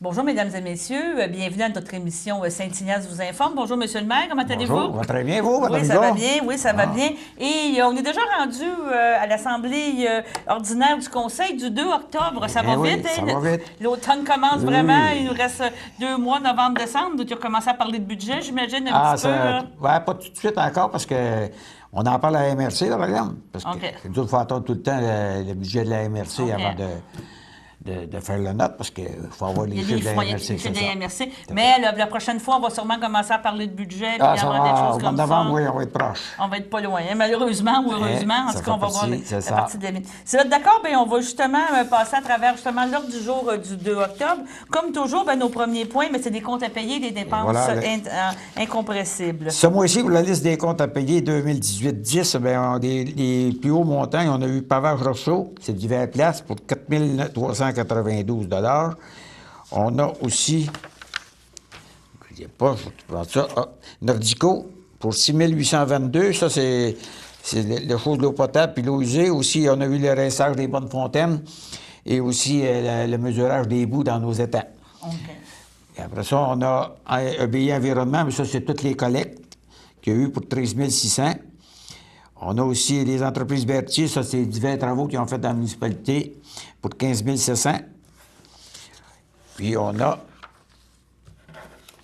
Bonjour, mesdames et messieurs. Bienvenue à notre émission Saint-Ignace vous informe. Bonjour, monsieur le maire. Comment allez-vous? Bonjour, très bien, vous, madame Oui, ça va bien. Oui, ça va bien. Et on est déjà rendu à l'Assemblée ordinaire du Conseil du 2 octobre. Ça va vite, ça va vite. L'automne commence vraiment. Il nous reste 2 mois, novembre, décembre. Tu as commencé à parler de budget, j'imagine, un petit peu. Ouais, pas tout de suite encore, parce que on en parle à la MRC, là, par exemple. Parce que c'est dur de faire attendre tout le temps le budget de la MRC avant de faire la note, parce qu'il faut avoir les chiffres de la MRC. Mais la prochaine fois, on va sûrement commencer à parler de budget puis avoir des choses comme ça. En novembre, oui, on va être proche. On va être pas loin, hein, malheureusement ou heureusement. En tout cas, on va voir la partie de Si vous êtes d'accord, bien, on va justement passer à travers justement l'ordre du jour du 2 octobre. Comme toujours, bien, nos premiers points, c'est des comptes à payer, des dépenses incompressibles. Ce mois-ci, pour la liste des comptes à payer 2018-10, bien, les plus hauts montants, on a eu Pavage Rousseau, c'est divers places, pour 4 392 $. On a aussi, Nordico pour 6 822 $. Ça, c'est le chose de l'eau potable puis l'eau usée. Aussi, on a eu le rinçage des bonnes fontaines et aussi le mesurage des boues dans nos étangs. Et après ça, on a EBI Environnement, mais ça, c'est toutes les collectes qu'il y a eu pour 13 600 $. On a aussi les entreprises Berthier, ça, c'est divers travaux qu'ils ont fait dans la municipalité pour 15 700 $. Puis on a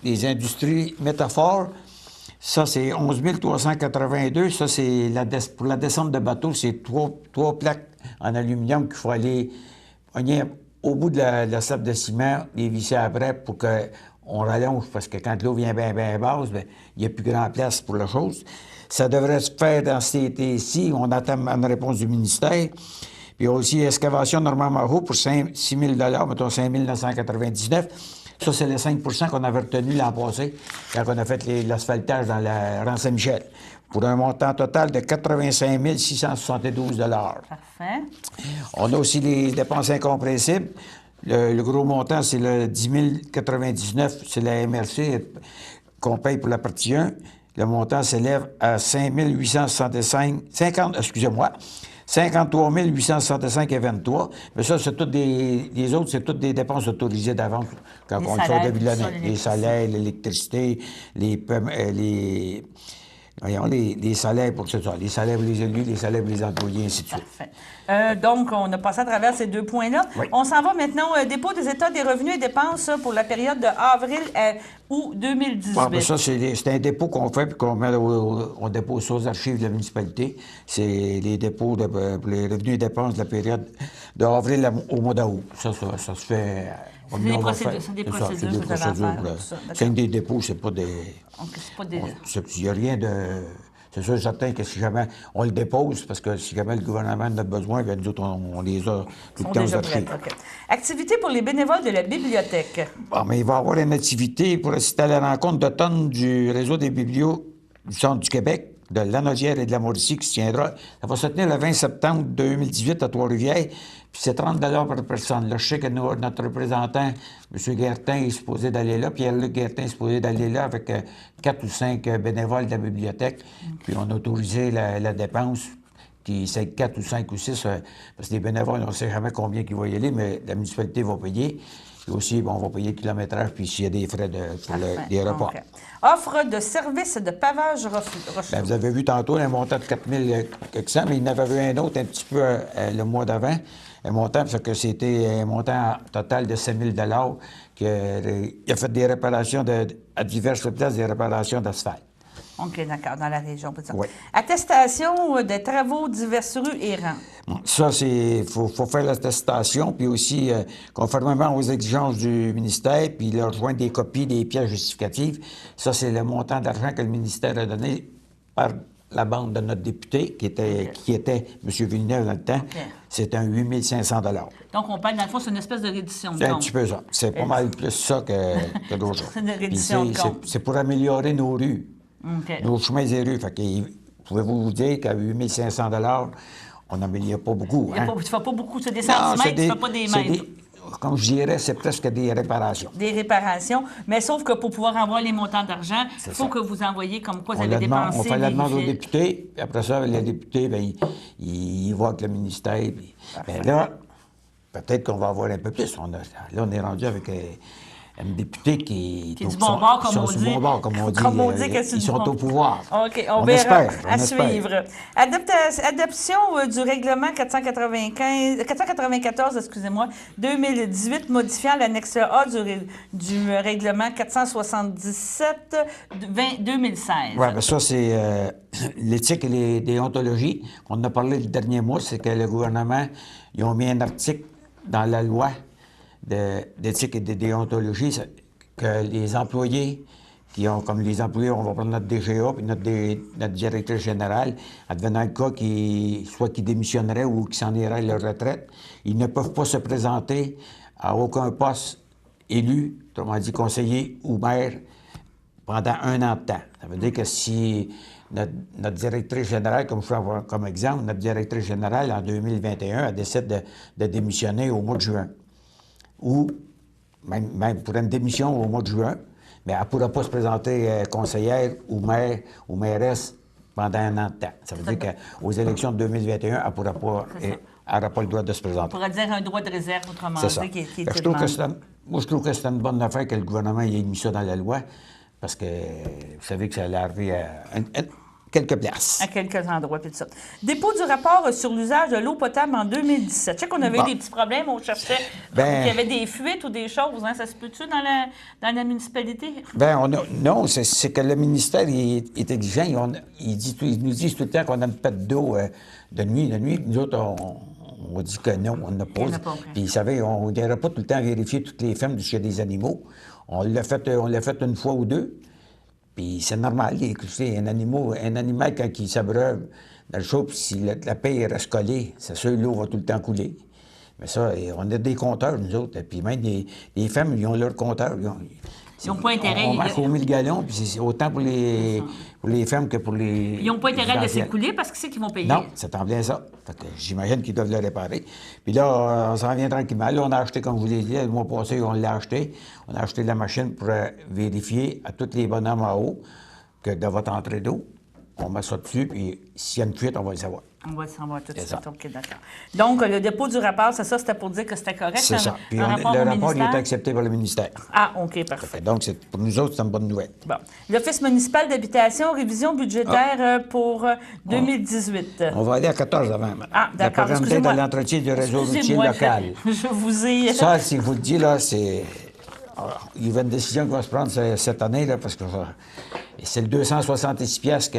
les industries Métaphore, ça, c'est 11 382 $. Ça, c'est pour la descente de bateau, c'est trois plaques en aluminium qu'il faut aller pogner au bout de la sable de ciment, les visser après pour qu'on rallonge, parce que quand l'eau vient bien basse, bien, il n'y a plus grand place pour la chose. Ça devrait se faire dans cet été-ci. On attend une réponse du ministère. Puis aussi, excavation Normand-Maroux pour 6 000 $, mettons 5 999 $. Ça, c'est les 5 % qu'on avait retenu l'an passé, quand on a fait l'asphaltage dans la rang Saint-Michel, pour un montant total de 85 672 $. Parfait. On a aussi les dépenses incompressibles. Le gros montant, c'est le 10 099 $. C'est la MRC qu'on paye pour la partie 1. Le montant s'élève à 53 865,23. Mais ça, c'est toutes les autres, c'est toutes des dépenses autorisées d'avance quand on le fait au début de l'année. Les salaires, l'électricité, les salaires pour ça, les salaires pour les élus, les salaires pour les employés, ainsi de suite. Parfait. Donc, on a passé à travers ces 2 points-là. Oui. On s'en va maintenant au dépôt des états des revenus et dépenses pour la période de avril à août 2018. Bon, ça, c'est un dépôt qu'on fait puis qu'on met on dépose aux archives de la municipalité. C'est les dépôts pour les revenus et dépenses de la période d'avril au mois d'août. Ça se fait... C'est des procédures. C'est des dépôts, c'est pas des... Il n'y a rien de... C'est sûr et certain que si jamais on le dépose, parce que si jamais le gouvernement en a besoin, bien, nous autres, on les a tout le temps aux archives. Activité pour les bénévoles de la bibliothèque. Bon, mais il va y avoir une activité pour assister à la rencontre d'automne du réseau des biblios du Centre du Québec, de Lanaudière et de la Mauricie qui se tiendra. Ça va se tenir le 20 septembre 2018 à Trois-Rivières, puis c'est 30 $ par personne. Là, je sais que notre représentant, M. Guertin, est supposé d'aller là. Pierre-Luc Guertin est supposé d'aller là avec 4 ou 5 bénévoles de la bibliothèque. Puis on a autorisé la dépense, puis c'est 4 ou 5 ou 6, parce que les bénévoles, on ne sait jamais combien ils vont y aller, mais la municipalité va payer. Et aussi, bon, on va payer le kilométrage, puis s'il y a des frais pour des repas. Okay. Offre de service de pavage Rochereau. Bien, vous avez vu tantôt un montant de 4 400, mais il y en avait vu un autre un petit peu le mois d'avant. Un montant, parce que c'était un montant total de 7 000 $. Il a fait des réparations à diverses places, des réparations d'asphalte. OK, d'accord, dans la région. Oui. Attestation des travaux diverses rues errants. Ça, c'est... faut faire l'attestation, puis aussi, conformément aux exigences du ministère, puis leur joindre des copies des pièces justificatives. Ça, c'est le montant d'argent que le ministère a donné par la bande de notre député, qui était M. Villeneuve dans le temps. C'est un 8 500 $. Donc, on parle, dans le fond, c'est une espèce de reddition de compte. C'est un petit peu ça. C'est pas mal plus ça que d'autres choses. C'est une reddition de compte. C'est pour améliorer nos rues. Nos chemins et rues. Fait que, pouvez-vous vous dire qu'à 8 500 $, on n'améliore pas beaucoup. Tu ne fais pas beaucoup, c'est des centimètres, tu ne fais pas des mètres. Comme je dirais, c'est presque des réparations. Des réparations, mais sauf que pour pouvoir avoir les montants d'argent, il faut que vous envoyiez comme quoi vous avez dépensé. On fait la demande aux députés, puis après ça, les députés, bien, ils voient avec le ministère. Puis, bien là, peut-être qu'on va avoir un peu plus. Là, on est rendu avec un député qui est du bon bord, comme on dit. Du bon bord, comme on dit. Comme on dit que c'est ils sont au pouvoir. OK, on verra. On espère. Suivre. Adoption du règlement 494, excusez-moi, 2018, modifiant l'annexe A du règlement 477 2016. Oui, bien ça, c'est l'éthique et les déontologies. On en a parlé le dernier mois, c'est que le gouvernement, ils ont mis un article dans la loi d'éthique et de déontologie que les employés comme les employés, on va prendre notre DGA puis notre directeur général, advenant le cas soit qui démissionnerait ou qui s'en irait à leur retraite, ils ne peuvent pas se présenter à aucun poste élu, autrement dit conseiller ou maire, pendant 1 an de temps. Ça veut dire que si notre directrice générale, comme je prends comme exemple, notre directrice générale en 2021, elle décide de démissionner au mois de juin, ou même pour une démission au mois de juin, mais elle ne pourra pas se présenter conseillère ou maire ou mairesse pendant 1 an de temps. Ça veut dire qu'aux élections de 2021, elle n'aura pas le droit de se présenter. On pourrait dire un droit de réserve, autrement dit, qui est je trouve que c'est une bonne affaire que le gouvernement ait mis ça dans la loi, parce que vous savez que ça allait arriver à quelques places. À quelques endroits, puis tout ça. Dépôt du rapport sur l'usage de l'eau potable en 2017. Je sais qu'on avait eu des petits problèmes, on cherchait qu'il y avait des fuites ou des choses. Hein? Ça se peut-tu dans la municipalité? Non, c'est que le ministère est exigeant. Ils nous disent tout le temps qu'on a une pète d'eau de nuit. Nous autres, on dit que non, on n'a pas. Puis, vous savez, on n'irait pas tout le temps vérifier toutes les fermes chez des animaux. On l'a fait une fois ou deux. Puis c'est normal, écoutez, un animal, quand il s'abreuve dans le chaud, puis si la paille reste collée, c'est sûr, l'eau va tout le temps couler. Mais ça, on a des compteurs, nous autres. Puis même les femmes, ils ont leur compteur. Ils n'ont pas intérêt. On marche aux 1000 gallons, puis c'est autant pour les femmes que pour les... Ils n'ont pas intérêt à laisser couler parce que c'est qu'ils vont payer. Non, c'est en plein ça. Fait que j'imagine qu'ils doivent le réparer. Puis là, on s'en vient tranquillement. Là, on a acheté, comme je vous l'ai dit, le mois passé, on l'a acheté. On a acheté la machine pour vérifier à tous les bonhommes en haut que de votre entrée d'eau, on met ça dessus, puis s'il y a une fuite, on va le savoir. On va le savoir tout de suite. OK, d'accord. Donc, le dépôt du rapport, c'est ça, c'était pour dire que c'était correct? C'est ça. Puis le rapport, il est accepté par le ministère. Ah, OK, parfait. Donc, pour nous autres, c'est une bonne nouvelle. Bon. L'Office municipal d'habitation, révision budgétaire pour 2018. On va aller à 14 avant. Ah, d'accord. La pérennité de l'entretien du réseau routier local. Je vous ai... Ça, si je vous le dis, là, c'est... Il y a une décision qui va se prendre cette année, là, parce que c'est le 266 piastres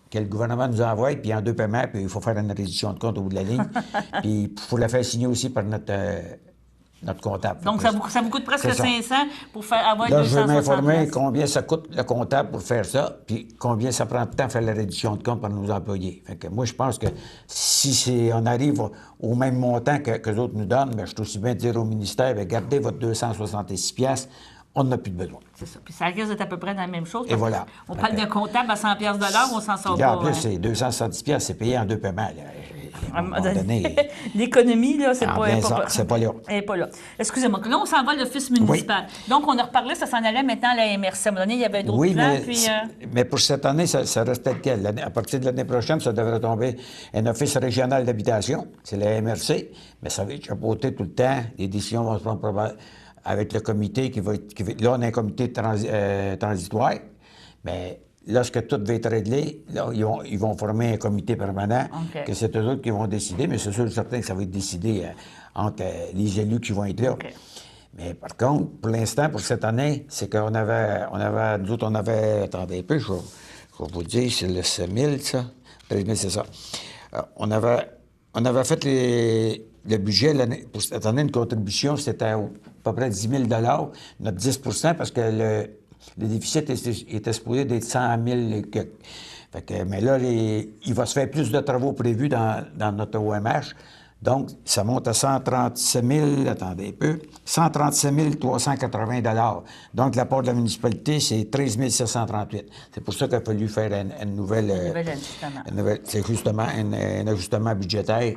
que le gouvernement nous envoie, puis en 2 paiements, puis il faut faire une réduction de compte au bout de la ligne. Puis il faut la faire signer aussi par notre comptable. Donc, ça vous coûte presque 500 pour avoir là, 260 je vais m'informer combien ça coûte le comptable pour faire ça, puis combien ça prend de temps à faire la réduction de compte par nos employés. Fait que moi, je pense que si on arrive au même montant que les autres nous donnent, bien, je suis aussi bien de dire au ministère, bien, gardez votre 266 piastres, on n'a plus de besoin. C'est ça. Puis ça risque d'être à peu près dans la même chose. Et voilà. On parle de comptable à 100 piastres de l'heure, on s'en sort pas. En plus, c'est 270 piastres, c'est payé en 2 paiements. Là. À un moment donné... L'économie, là, c'est pas là. Elle n'est pas là. Excusez-moi. Là, on s'en va à l'Office municipal. Oui. Donc, on a reparlé, ça s'en allait maintenant à la MRC. À un moment donné, il y avait d'autres plans. Mais pour cette année, ça reste tel quel. À partir de l'année prochaine, ça devrait tomber un Office régional d'habitation. C'est la MRC. Mais ça va être chapeauté tout le temps. Les décisions vont se prendre avec le comité qui va être... Là, on a un comité transitoire. Mais lorsque tout va être réglé, là, ils vont former un comité permanent, que c'est eux autres qui vont décider, mais c'est sûr et certain que ça va être décidé entre les élus qui vont être là. Okay. Mais par contre, pour l'instant, pour cette année, c'est qu'on nous autres, on avait, attendez un peu, je vais vous dire, c'est le 6 000, ça, 13 000, c'est ça. On avait fait le budget pour cette année, une contribution, c'était à peu près 10 000 notre 10 parce que le déficit était supposé d'être 100 000 Fait que, mais là, il va se faire plus de travaux prévus dans notre OMH. Donc, ça monte à 137 000, attendez un peu, 137 380 Donc, l'apport de la municipalité, c'est 13 738. C'est pour ça qu'il a fallu faire une nouvelle ajustement. C'est justement un ajustement budgétaire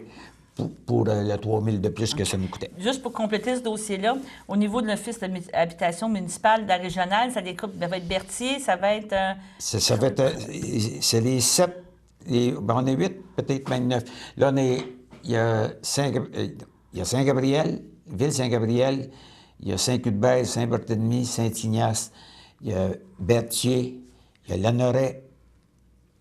pour le 3 000 de plus que ça nous coûtait. Juste pour compléter ce dossier-là, au niveau de l'Office d'habitation municipale de la régionale, ça va être Berthier, ça va être... Ça va être... C'est les 7... on est 8, peut-être même 9. Là, il y a Saint-Gabriel, Ville Saint-Gabriel, il y a Saint-Cuthbert, Saint-Barthélemy, Saint-Ignace, il y a Berthier, il y a Lanoret,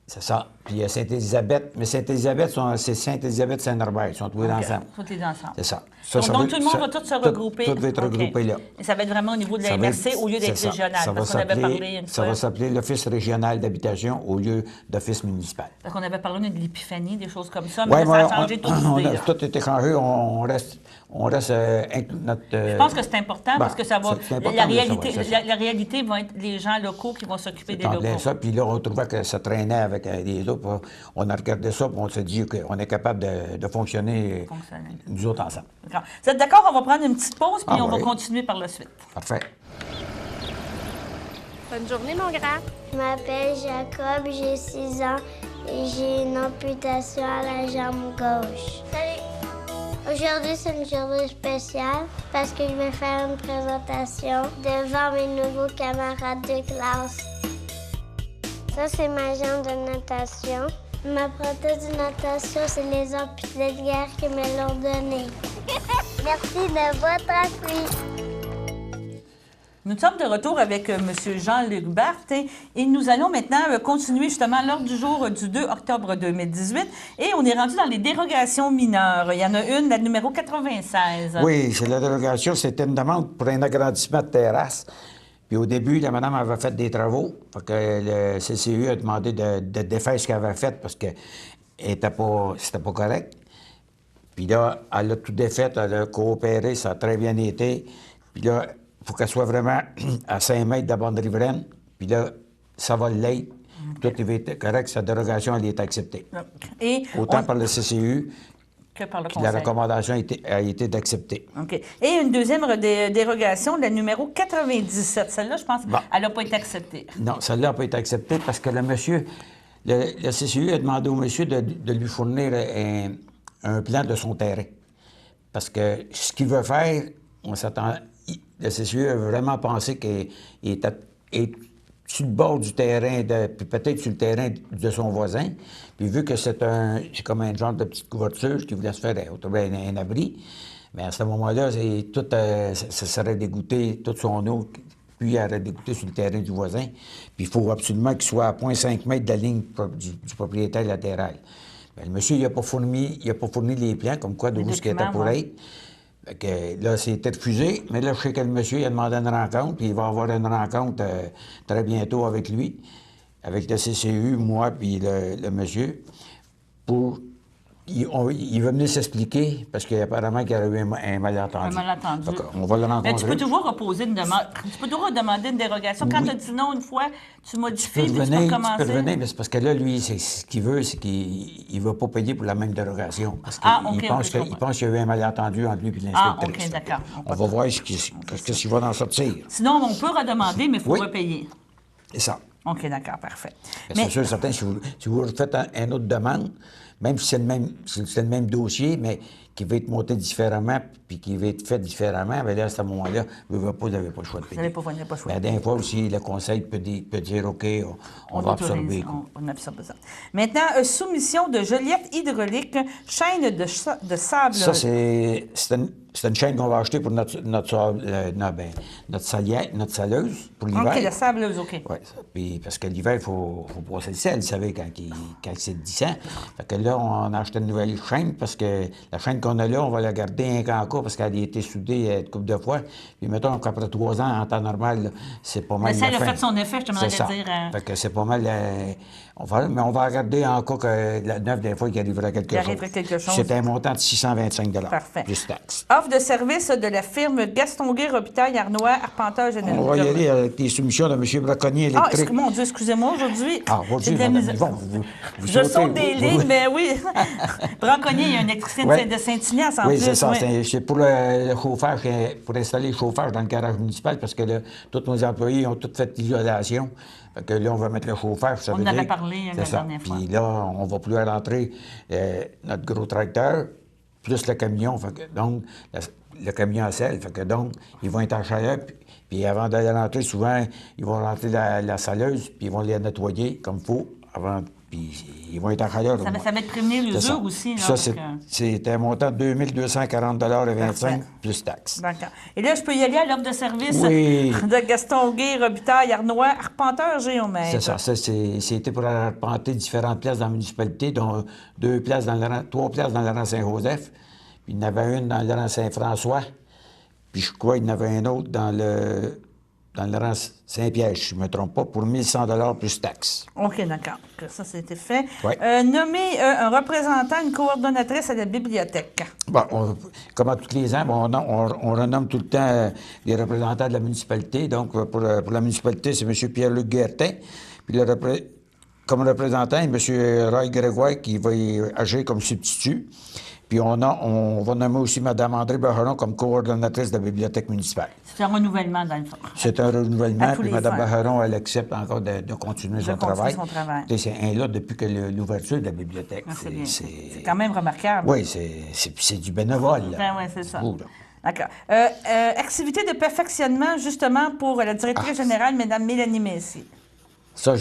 c'est ça. Puis il y a Sainte-Élisabeth, mais Sainte-Élisabeth, c'est Sainte-Élisabeth-Saint-Norbert, ils sont tous ensemble. Tous les ensemble. C'est ça. Donc, tout le monde va tout se regrouper. Tout va être regroupé là. Et ça va être vraiment au niveau de la MRC au lieu d'être régional, parce qu'on avait parlé une fois. Ça va s'appeler l'Office régional d'habitation au lieu d'Office municipal. Parce qu'on avait parlé de l'épiphanie, des choses comme ça, mais ça a changé tout on a tout été changé, on reste notre... Je pense que c'est important parce que ça va... La réalité va être les gens locaux qui vont s'occuper des locaux. Ça, puis là, on trouvait que ça traînait avec les autres. On a regardé ça, puis on s'est dit qu'on est capable de fonctionner nous autres ensemble. Vous êtes d'accord? On va prendre une petite pause, puis on va continuer par la suite. Parfait. Bonne journée, mon grand. Je m'appelle Jacob, j'ai 6 ans et j'ai une amputation à la jambe gauche. Salut! Aujourd'hui, c'est une journée spéciale parce que je vais faire une présentation devant mes nouveaux camarades de classe. Ça, c'est ma jambe de natation. Ma prothèse de natation, c'est les amputés de guerre qui me l'ont donnée. Merci de votre appui. Nous sommes de retour avec M. Jean-Luc Barthe et nous allons maintenant continuer justement l'ordre du jour du 2 octobre 2018 et on est rendu dans les dérogations mineures. Il y en a une, la numéro 96. Oui, c'est la dérogation. C'était une demande pour un agrandissement de terrasse. Puis au début, la madame avait fait des travaux. Fait que le CCU a demandé de défaire ce qu'elle avait fait parce que c'était pas correct. Puis là, elle a tout défait, elle a coopéré, ça a très bien été. Puis là, il faut qu'elle soit vraiment à 5 mètres de la bande riveraine. Puis là, ça va l'être. Tout est correct, sa dérogation, elle est acceptée. Et autant par le CCU que par le Conseil. La recommandation a été d'accepter. OK. Et une deuxième dérogation, la numéro 97. Celle-là, je pense, elle n'a pas été acceptée. Non, celle-là n'a pas été acceptée parce que le CCU a demandé au monsieur de lui fournir un plan de son terrain. Parce que ce qu'il veut faire, on s'attend... Le CCU a vraiment pensé qu'il était sur le bord du terrain, puis peut-être sur le terrain de son voisin. Puis vu que c'est comme un genre de petite couverture qui voulait se faire un abri, mais à ce moment-là, ça serait dégoûté toute son eau, puis elle aurait dégoûté sur le terrain du voisin. Puis il faut absolument qu'il soit à 0,5 mètres de la ligne du propriétaire latéral. Bien, le monsieur, il n'a pas fourni les plans, comme quoi d'où ce qui était pour être. Fait que là, c'était refusé, mais là, je sais que le monsieur, il a demandé une rencontre, puis il va avoir une rencontre très bientôt avec lui, avec le CCU, moi, puis le monsieur, pour... Il va venir s'expliquer, parce qu'apparemment qu'il y a eu un malentendu. Un malentendu. On va le rencontrer. Mais tu peux toujours reposer une demande. Tu peux toujours demander une dérogation. Quand tu as dit non une fois, tu modifies, puis tu peux recommencer. Tu peux revenir, mais c'est parce que là, lui, ce qu'il veut, c'est qu'il ne va pas payer pour la même dérogation. Parce qu'il pense qu'il y a eu un malentendu entre lui et l'inspectrice. OK, d'accord. On va voir ce qu'il va en sortir. Sinon, on peut redemander, mais il faut repayer. C'est ça. OK, d'accord, parfait. Mais c'est sûr, certain, si vous faites une autre demande, même si c'est le même dossier, mais qui va être monté différemment, puis qui va être fait différemment, bien là, à ce moment-là, vous n'avez pas le choix de payer. Vous n'avez pas le choix. Mais la dernière fois aussi, le conseil peut dire OK, on va absorber. On absorbe ça. Maintenant, soumission de Joliette hydraulique, chaîne de sable. Ça, c'est une chaîne qu'on va acheter pour notre saleuse pour l'hiver. OK, la sableuse, OK. Oui, puis parce que l'hiver, il faut brosser le sel, vous savez, quand c'est glissant. Fait que là, on a acheté une nouvelle chaîne parce que la chaîne qu'on a là, on va la garder un cas parce qu'elle a été soudée une couple de fois. Puis mettons qu'après 3 ans, en temps normal, c'est pas mal. Mais ça, elle a fait son effet, je te demandais de dire. Fait que c'est pas mal. Mais on va regarder encore que la neuve, des fois, qu'il arriverait quelque chose. C'est un montant de 625 $. Parfait. Plus taxes. Offre de service de la firme Gaston-Guay, Robitaille, Arnois, Arpenteur Général. On va y aller avec les soumissions de M. Braconnier électrique. Mon Dieu, excusez-moi, aujourd'hui. Aujourd'hui, je saute des lignes, mais oui. Braconnier, il y a un électricien de Saint-Ignace en plus. Oui, c'est ça. C'est pour le chauffage, pour installer le chauffage dans le garage municipal, parce que là, tous nos employés ont tous fait l'isolation. Fait que là, on va mettre le chauffage. On en avait parlé la dernière fois. Puis là, on va plus rentrer notre gros tracteur, plus le camion. Fait que, donc, le camion à sel. Fait que donc, ils vont être en chaleur. Puis avant d'aller rentrer, souvent, ils vont rentrer la saleuse, puis ils vont les nettoyer comme il faut. Puis ils vont être en chaleur. Ça va te prévenir l'usure aussi. Là, ça, c'est un montant de 2240,25 plus taxes. D'accord. Et là, je peux y aller à l'offre de service oui. de Gaston Augué, Robitaille, Arnois, arpenteur, géomètre. C'est ça. C'était pour arpenter différentes places dans la municipalité, dont 3 places dans le rang Saint-Joseph. Puis il y en avait une dans le rang Saint-François. Puis je crois qu'il y en avait un autre dans le rang Saint-Pierre, si je ne me trompe pas, pour 1100 plus taxes. OK, d'accord. Ça, c'était fait. Ouais. Nommer un représentant, une coordonnatrice à la bibliothèque. Bon, comme à tous les ans, on renomme tout le temps les représentants de la municipalité. Donc, pour la municipalité, c'est M. Pierre-Luc Guertin. Puis comme représentant, M. Roy Grégoire qui va y agir comme substitut. Puis on va nommer aussi Mme André Bacheron comme coordonnatrice de la bibliothèque municipale. C'est un renouvellement, dans le fond. C'est un renouvellement, puis Mme Bacheron, elle accepte encore de continuer son travail. C'est un lot depuis que l'ouverture de la bibliothèque. C'est quand même remarquable. Oui, c'est du bénévole. Oui, c'est ça. D'accord. Activité de perfectionnement, justement, pour la directrice générale, Mme Mélanie Messier. Ça,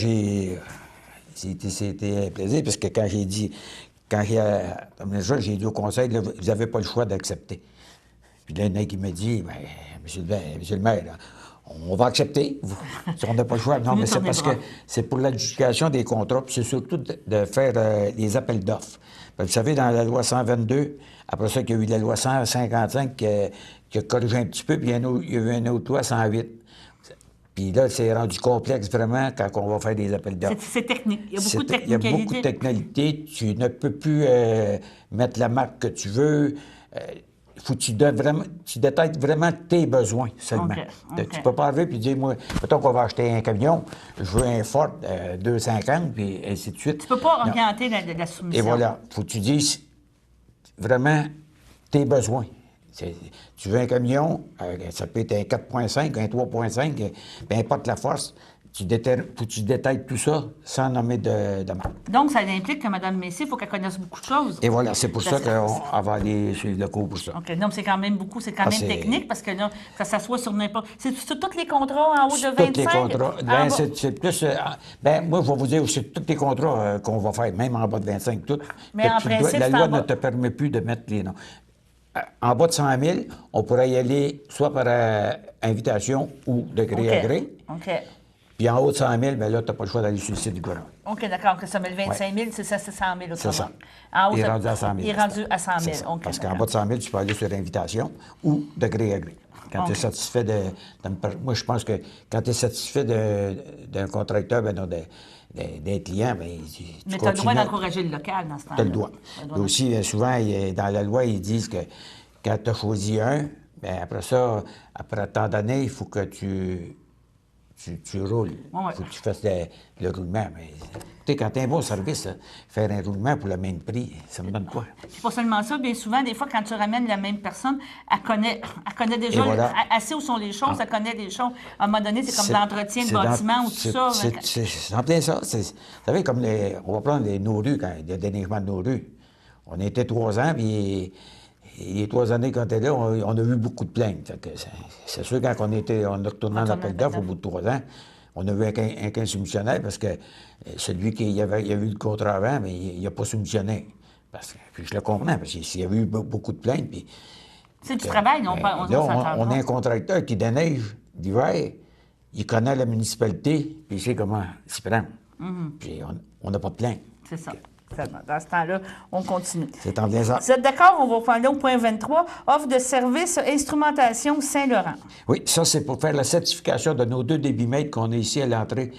c'était un plaisir, parce que quand j'ai dit... j'ai dit au conseil, là, vous n'avez pas le choix d'accepter. Puis là, il y en a qui me dit, bien, monsieur le maire, là, on va accepter. Si on n'a pas le choix. Non, mais c'est parce que c'est pour l'adjudication des contrats, puis c'est surtout de faire les appels d'offres. Vous savez, dans la loi 122, après ça, qu'il y a eu la loi 155 qui a corrigé un petit peu, puis il y a eu une autre loi 108. Puis là, c'est rendu complexe vraiment quand on va faire des appels d'offres. C'est technique. Il y a beaucoup de technicalité. Il y a beaucoup de technicalité. Tu ne peux plus mettre la marque que tu veux. Il faut que tu détectes vraiment tes besoins seulement. Okay. Tu ne peux pas arriver et dire, moi, mettons qu'on va acheter un camion, je veux un Ford 250, puis ainsi de suite. Tu ne peux pas orienter la soumission. Et voilà. Il faut que tu dises vraiment tes besoins. Tu veux un camion, ça peut être un 4.5, un 3.5, peu importe la force, faut que tu détailles tout ça sans nommer de marque. Donc, ça implique que Mme Messier, il faut qu'elle connaisse beaucoup de choses. Et voilà, c'est pour ça qu'on va aller suivre le cours pour ça. OK. Donc, c'est quand même beaucoup, c'est quand même technique, parce que là, ça s'assoit sur n'importe... C'est sur tous les contrats en haut de 25? Tous les contrats. C'est plus... moi, je vais vous dire, c'est tous les contrats qu'on va faire, même en bas de 25, tout. Mais en principe, la loi ne te permet plus de mettre les noms. En bas de 100 000, on pourrait y aller soit par invitation ou de gré à gré. OK. Puis en haut de 100 000, bien là, tu n'as pas le choix d'aller sur le site du gouvernement. OK, d'accord. Que ça met le 25 000, c'est ça, c'est 100 000 autrement. C'est ça. En haut, il est rendu à 100 000. Il est rendu à 100 000. Okay, parce qu'en bas de 100 000, tu peux aller sur invitation ou de gré à gré. Quand tu es satisfait moi, je pense que quand tu es satisfait d'un contracteur, d'un client, bien, mais tu as le droit d'encourager le local dans ce temps-là. Tu as le droit. Et aussi, souvent, dans la loi, ils disent que quand tu as choisi un, bien, après ça, après tant d'années, il faut que tu roules. Il faut que tu fasses le roulement. Mais, tu sais, quand tu as un bon service, faire un roulement pour le même prix, ça me donne quoi? C'est pas seulement ça. Bien souvent, des fois, quand tu ramènes la même personne, elle connaît déjà, elle sait où sont les choses, elle connaît des choses. À un moment donné, c'est comme l'entretien de bâtiment ou tout ça. C'est en plein ça. Vous savez, comme on va prendre nos rues, quand il y a le déneigement de nos rues. On était 3 ans, puis... Et les 3 années qu'on était là, on a vu beaucoup de plaintes. C'est sûr, quand on a retourné en appel d'offres au bout de 3 ans, on a vu un soumissionnaire parce que celui qui avait eu le contrat avant, mais il n'a pas soumissionné. Puis je le comprends, parce qu'il y avait eu beaucoup de plaintes. Puis, c'est du travail, non? On a un contracteur qui déneige l'hiver, il connaît la municipalité, puis il sait comment s'y prendre. Puis on n'a pas de plainte. C'est ça. Dans ce temps-là, on continue. C'est en plein ça. Vous êtes d'accord? On va aller au point 23. Offre de service, instrumentation Saint-Laurent. Oui, ça, c'est pour faire la certification de nos 2 débitmètres qu'on a ici à l'entrée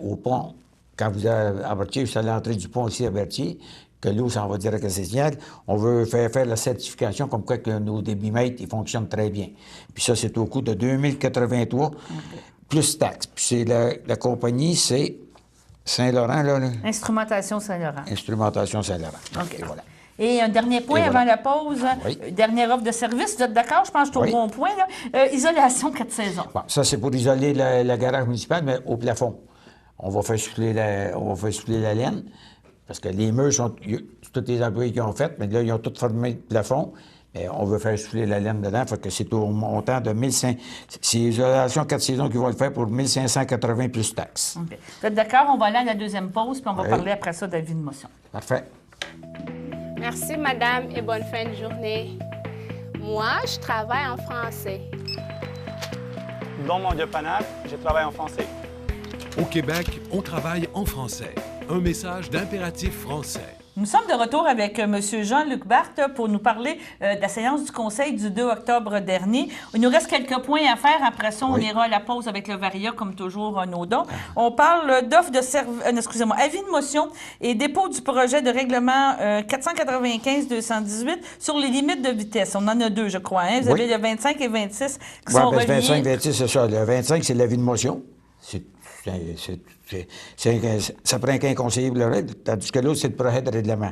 au pont. Quand vous avez à Berthier, c'est à l'entrée du pont ici à Berthier, que l'eau s'en va direct à Saint-Signal. On veut faire la certification comme quoi que nos débitmètres, ils fonctionnent très bien. Puis ça, c'est au coût de 2083 plus taxes. Puis c'est la compagnie, c'est... Saint-Laurent, là. Instrumentation Saint-Laurent. Instrumentation Saint-Laurent. OK. Et voilà. Et un dernier point avant la pause. Oui. Dernière offre de service. Vous êtes d'accord? Je pense que je suis au bon point. Là. Isolation 4 saisons. Bon, ça, c'est pour isoler la garage municipale, mais au plafond. On va faire souffler la laine, parce que les murs sont... Tous les employés qui ont fait, mais là, ils ont tous formé le plafond. Mais on veut faire souffler la laine dedans, fait que c'est au montant de 1500. C'est l'isolation 4 saisons qui va le faire pour 1580 plus taxes. OK. Vous êtes d'accord? On va aller à la deuxième pause, puis on va parler après ça d'avis de motion. Parfait. Merci, madame, et bonne fin de journée. Moi, je travaille en français. Dans mon dépannage, je travaille en français. Au Québec, on travaille en français. Un message d'impératif français. Nous sommes de retour avec M. Jean-Luc Barthe pour nous parler de la séance du Conseil du 2 octobre dernier. Il nous reste quelques points à faire. Après ça, on ira à la pause avec le Varia, comme toujours, nos dons. On parle d'offres de avis de motion et dépôt du projet de règlement 495-218 sur les limites de vitesse. On en a deux, je crois. Hein? Vous avez le 25 et 26 qui sont reliés. 25 et 26, c'est ça. Le 25, c'est l'avis de motion. Ça prend qu'un conseiller pour le règle, tandis que l'autre, c'est le projet de règlement.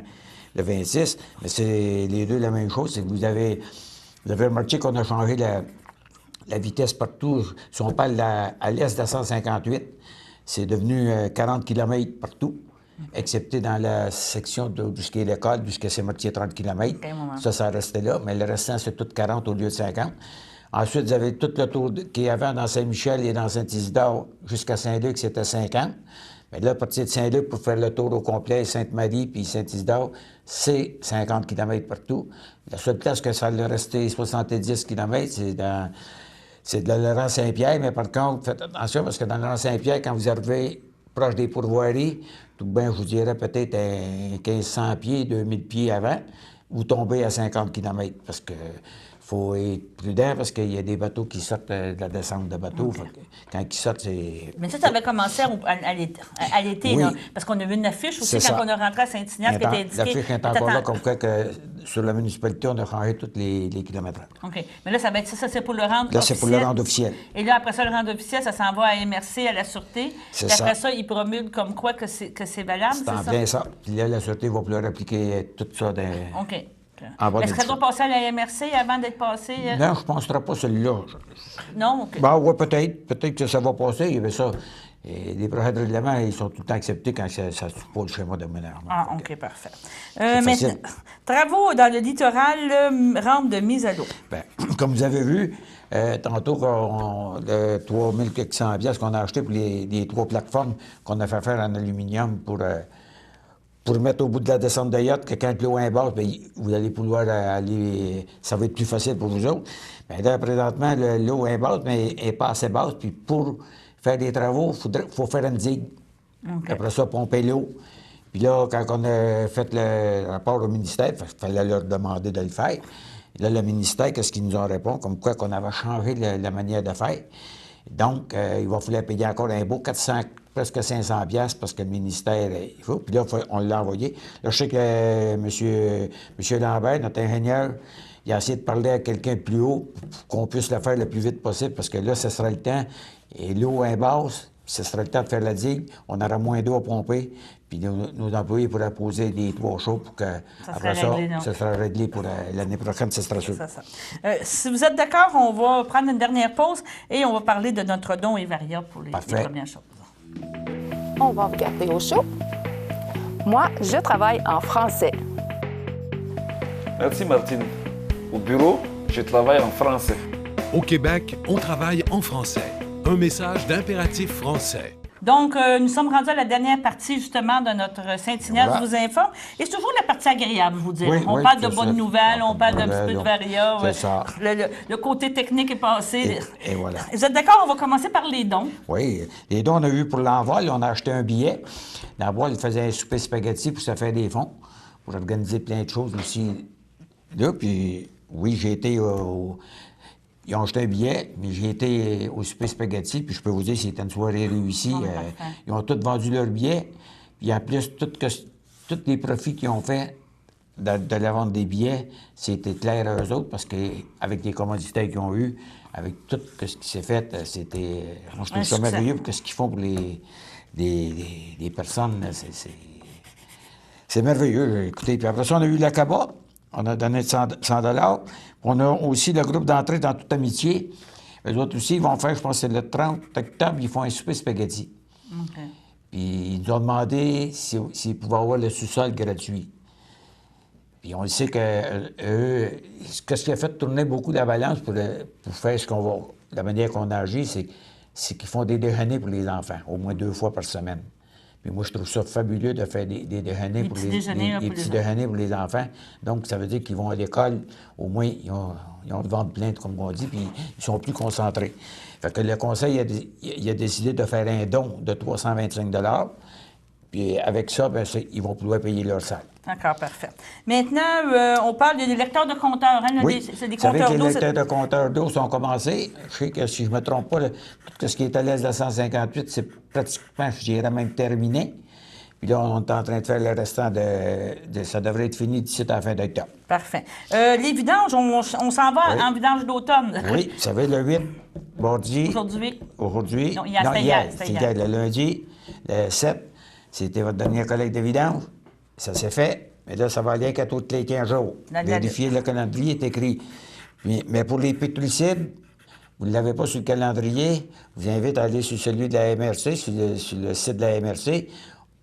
Le 26, mais c'est les deux la même chose. C'est que vous avez remarqué qu'on a changé la vitesse partout. Si on parle à l'est de 158, c'est devenu 40 km partout, excepté dans la section jusqu'à l'école, jusqu'à Saint-Martier 30 km. Ça restait là, mais le restant, c'est tout 40 au lieu de 50. Ensuite, vous avez tout le tour qu'il y avait dans Saint-Michel et dans Saint-Isidore jusqu'à Saint-Luc, c'était 50. Mais là, à partir de Saint-Luc, pour faire le tour au complet, Sainte-Marie puis Saint-Isidore, c'est 50 km partout. La seule place que ça allait rester 70 km, c'est de Laurent-Saint-Pierre. Mais par contre, faites attention, parce que dans Laurent-Saint-Pierre, quand vous arrivez proche des pourvoiries, tout bien, je vous dirais peut-être 1500 pieds, 2000 pieds avant, vous tombez à 50 km. Parce que faut être prudent parce qu'il y a des bateaux qui sortent de la descente de bateaux. Okay. Quand ils sortent, c'est... Mais ça avait commencé à l'été, oui. Là, parce qu'on a vu une affiche aussi quand on est rentré à Saint-Ignace qui était indiquée. L'affiche est encore là, comme quoi que sur la municipalité, on a changé tous les kilomètres. OK. Mais là, ça va être ça, c'est pour le rendre officiel. Là, c'est pour le rendre officiel. Et là, après ça, le rendre officiel, ça s'en va à MRC, à la Sûreté. C'est ça. Après ça, ils promulguent comme quoi que c'est valable, c'est en plein ça. Puis là, la Sûreté va pouvoir appliquer tout ça dans... OK. Est-ce que ça doit passer à la MRC avant d'être passé? Non, je ne penserai pas celui-là. Non? OK. Ben, oui, peut-être. Peut-être que ça va passer. Il y avait ça. Et les projets de règlement, ils sont tout le temps acceptés quand ça ne suit pas le schéma de ménagement. Ah, OK, parfait. Maintenant, travaux dans le littoral, rampe de mise à l'eau. Bien, comme vous avez vu, tantôt, le 3400 $ qu'on a acheté pour les 3 plateformes qu'on a fait faire en aluminium pour mettre au bout de la descente de yacht, que quand l'eau est basse, bien, vous allez pouvoir aller... Ça va être plus facile pour vous autres. Bien, là, présentement, l'eau est basse, mais elle n'est pas assez basse. Puis pour faire des travaux, il faut faire une digue. Okay. Après ça, pomper l'eau. Puis là, quand on a fait le rapport au ministère, il fallait leur demander de le faire. Et là, le ministère, qu'est-ce qu'il nous en répond? Comme quoi qu'on avait changé la manière de faire. Donc, il va falloir payer encore un beau 400, presque 500 $ parce que le ministère, il faut. Puis là, on l'a envoyé. Là, je sais que M. Lambert, notre ingénieur, il a essayé de parler à quelqu'un de plus haut pour qu'on puisse le faire le plus vite possible parce que là, ce sera le temps. Et l'eau est basse, ce sera le temps de faire la digue. On aura moins d'eau à pomper. Puis nos employés pourraient poser des toits chauds pour que, après ça, ça sera réglé pour l'année prochaine, ce sera sûr. Si vous êtes d'accord, on va prendre une dernière pause et on va parler de notre don et Varia pour les premières choses. On va regarder au chaud. Moi, je travaille en français. Merci, Martine. Au bureau, je travaille en français. Au Québec, on travaille en français. Un message d'impératif français. Donc, nous sommes rendus à la dernière partie, justement, de notre Saint-Ignace vous informe. Et c'est toujours la partie agréable, je vous dis. Oui, on parle de bonnes nouvelles, on parle d'un petit peu de Varia. C'est ça. Le côté technique est passé. Et voilà. Vous êtes d'accord? On va commencer par les dons. Oui. Les dons, on a eu pour l'envol. On a acheté un billet. L'envol, il faisait un souper spaghetti pour se faire des fonds, pour organiser plein de choses aussi. Là, puis, oui, j'ai été Ils ont acheté un billet, mais j'ai été au souper spaghetti, puis je peux vous dire que c'était une soirée réussie. Ils ont tous vendu leur billet. Puis en plus, tous les profits qu'ils ont fait de la vente des billets, c'était clair à eux autres, parce qu'avec les commanditaires qu'ils ont eu, avec tout ce qui s'est fait, c'était... Moi, je trouve ça merveilleux, parce que ce qu'ils font pour les personnes, c'est merveilleux. Écoutez, puis après ça, on a eu l'Acaba. On a donné 100 $. On a aussi le groupe d'entrée dans toute amitié. Eux autres aussi, ils vont faire, je pense que c'est le 30 octobre, ils font un souper spaghetti. Okay. Puis ils nous ont demandé s'ils pouvaient avoir le sous-sol gratuit. Puis on sait que ce qui a fait tourner beaucoup la balance pour faire la manière qu'on agit, c'est qu'ils font des déjeuners pour les enfants, au moins 2 fois par semaine. Puis moi, je trouve ça fabuleux de faire des déjeuners pour les petits déjeuners pour les enfants. Donc, ça veut dire qu'ils vont à l'école, au moins, ils ont le ventre plein, comme on dit, puis ils sont plus concentrés. Fait que le conseil il a décidé de faire un don de 325 $. Puis avec ça, bien, ils vont pouvoir payer leur salle. D'accord, parfait. Maintenant, on parle des lecteurs de compteurs. Hein, oui. C'est des compteurs d'eau. Les lecteurs de compteurs d'eau sont commencés. Je sais que si je ne me trompe pas, tout ce qui est à l'est de la 158, c'est pratiquement, je dirais même terminé. Puis là, on est en train de faire le restant ça devrait être fini d'ici à la fin d'octobre. Parfait. Les vidanges, on s'en va en vidange d'automne. Oui, ça va être le 8, mardi. Aujourd'hui. Non, hier. C'était hier, le lundi, le 7. C'était votre dernière collecte de vidange. Ça s'est fait. Mais là, ça va aller qu'à tous les 15 jours. Vérifier le calendrier est écrit. Mais pour les pétricides, vous ne l'avez pas sur le calendrier, je vous invite à aller sur celui de la MRC, sur le site de la MRC,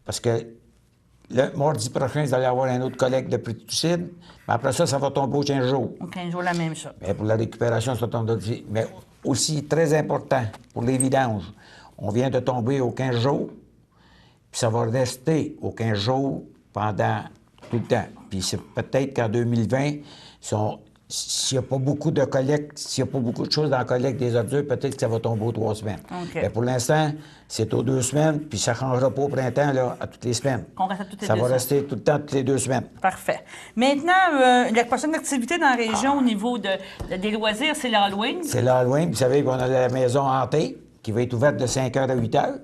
parce que le mardi prochain, vous allez avoir un autre collecte de pétricides. Mais après ça, ça va tomber aux 15 jours. Aux 15 jours, la même chose. Mais pour la récupération, ça tombe aussi. Mais aussi, très important, pour les vidanges, on vient de tomber aux 15 jours. Puis ça va rester aux 15 jours pendant tout le temps. Puis c'est peut-être qu'en 2020, s'il n'y a pas beaucoup de collecte, s'il n'y a pas beaucoup de choses dans la collecte des ordures, peut-être que ça va tomber aux 3 semaines. Okay. Mais pour l'instant, c'est aux 2 semaines, puis ça ne changera pas au printemps, là, à toutes les semaines. Ça va rester tout le temps, toutes les 2 semaines. Parfait. Maintenant, la prochaine activité dans la région au niveau des loisirs, c'est l'Halloween. C'est l'Halloween. Vous savez qu'on a la maison hantée, qui va être ouverte de 5h à 8h.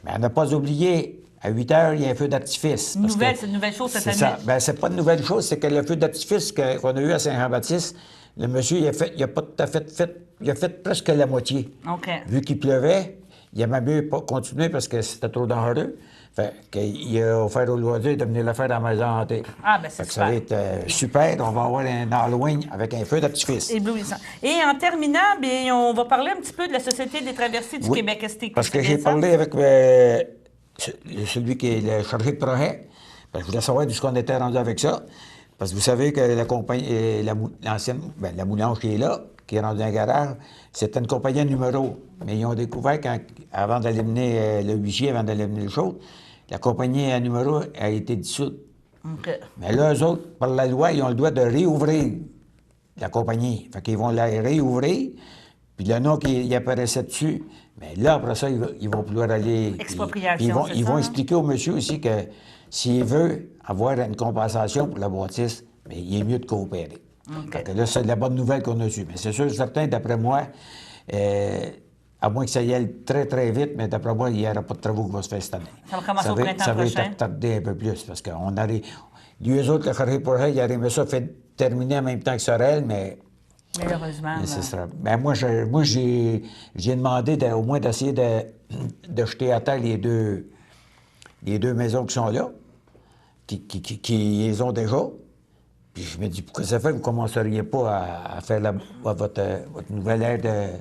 Mais on n'a pas oublié, à 8h, il y a un feu d'artifice. C'est une nouvelle chose cette année. Ça. Bien, c'est pas une nouvelle chose, c'est que le feu d'artifice qu'on a eu à Saint-Jean-Baptiste, le monsieur, il a pas tout à fait il a fait presque la moitié. OK. Vu qu'il pleuvait, il a même mieux pas continué parce que c'était trop dangereux. Fait qu'il a offert aux loisirs de venir le faire dans la maison hantée. Ah, bien, c'est super. Ça va être super. On va avoir un Halloween avec un feu d'artifice. Éblouissant. Et en terminant, bien, on va parler un petit peu de la Société des traversées du Québec. Parce que j'ai parlé avec celui qui est le chargé de projet. Je voulais savoir d'où qu'on était rendu avec ça. Parce que vous savez que la compagnie, la moulange qui est là, qui est rendue dans un garage, c'était une compagnie à numéro. Mais ils ont découvert, avant d'aller mener le huissier, avant d'aller mener le show, la compagnie à numéro a été dissoute. Okay. Mais là, eux autres, par la loi, ils ont le droit de réouvrir la compagnie. Fait qu'ils vont la réouvrir, puis le nom qui apparaissait dessus, mais là, après ça, ils vont pouvoir aller... Expropriation, Ils vont expliquer au monsieur aussi que s'il veut avoir une compensation pour la bâtisse, mais il est mieux de coopérer. Okay. Fait que là, c'est de la bonne nouvelle qu'on a eue. Mais c'est sûr, certain, d'après moi, à moins que ça y aille très, très vite, mais d'après moi, il n'y aura pas de travaux qui vont se faire cette année. Ça va commencer au printemps prochain? Ça va être tardé un peu plus, parce qu'on arrive... Les autres, le chargé pour ils arrivent ça fait terminer en même temps que Sorel, mais... Malheureusement. Ben moi, j'ai demandé au moins d'essayer de jeter à terre les deux maisons qui sont là, qui les ont déjà. Puis je me dis, pourquoi ça fait que vous ne commenceriez pas à faire votre nouvelle aire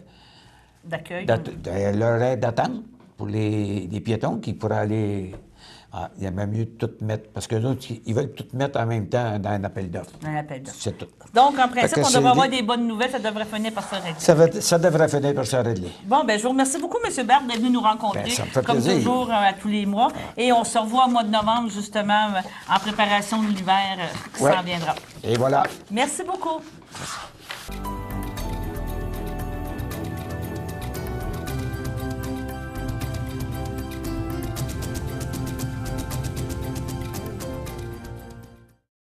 d'accueil. Leur aire d'attente pour les piétons qui pourraient aller... il y a même mieux de tout mettre, parce que autres, ils veulent tout mettre en même temps dans un appel d'offres. Un appel d'offres. C'est tout. Donc, en principe, on devrait avoir des bonnes nouvelles, ça devrait finir par se régler. Ça devrait finir par se régler. Bon, bien, je vous remercie beaucoup, M. Berthe, d'être venu nous rencontrer, ça me fait comme plaisir. toujours, à tous les mois. Et on se revoit au mois de novembre, justement, en préparation de l'hiver qui s'en viendra. Et voilà. Merci beaucoup. Merci.